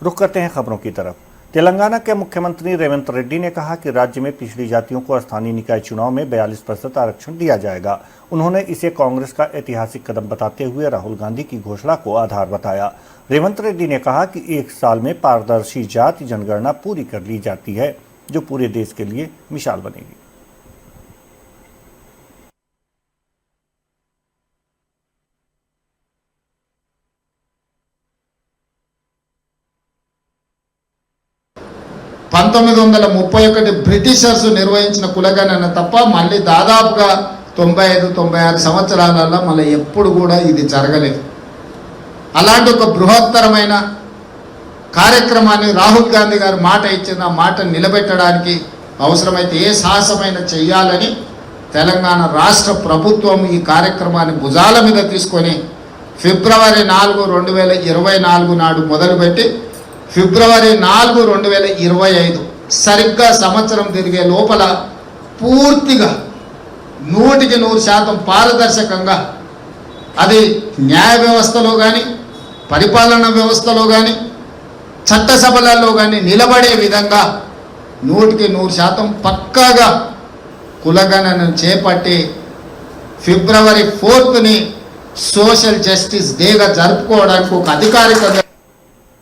रुक करते हैं खबरों की तरफ। तेलंगाना के मुख्यमंत्री रेवंत रेड्डी ने कहा कि राज्य में पिछड़ी जातियों को स्थानीय निकाय चुनाव में 42% आरक्षण दिया जाएगा। उन्होंने इसे कांग्रेस का ऐतिहासिक कदम बताते हुए राहुल गांधी की घोषणा को आधार बताया। रेवंत रेड्डी ने कहा कि 1 साल में पारदर्शी जाति जनगणना पूरी कर ली जाती है, जो पूरे देश के लिए मिसाल बनेगी। బ్రిటిషర్స్ నిర్వహించిన కులగణన తప్ప మళ్ళీ దాదాపుగా 95-96 సంవత్సరాలలో మళ్ళీ ఎప్పుడు కూడా ఇది జరగలేదు. అలాంటి ఒక బృహత్తరమైన కార్యక్రమాన్ని రాహుల్ గాంధీ గారు మాట ఇచ్చిన మాట నిలబెట్టడానికి అవసరమైతే ఏ సాహసమైన చేయాలని తెలంగాణ రాష్ట్ర ప్రభుత్వం ఈ కార్యక్రమాన్ని భుజాల మీద తీసుకొని ఫిబ్రవరి 4, 2024 నాడు మొదలుపెట్టి ఫిబ్రవరి 4, 2025 సరిగ్గా సంవత్సరం తిరిగే లోపల పూర్తిగా 100% పారదర్శకంగా అది న్యాయ వ్యవస్థలో కానీ పరిపాలనా వ్యవస్థలో కానీ చట్టసభలలో కానీ నిలబడే విధంగా 100% పక్కాగా కులగణనను చేపట్టి ఫిబ్రవరి 4ని సోషల్ జస్టిస్ డేగా జరుపుకోవడానికి ఒక అధికారిక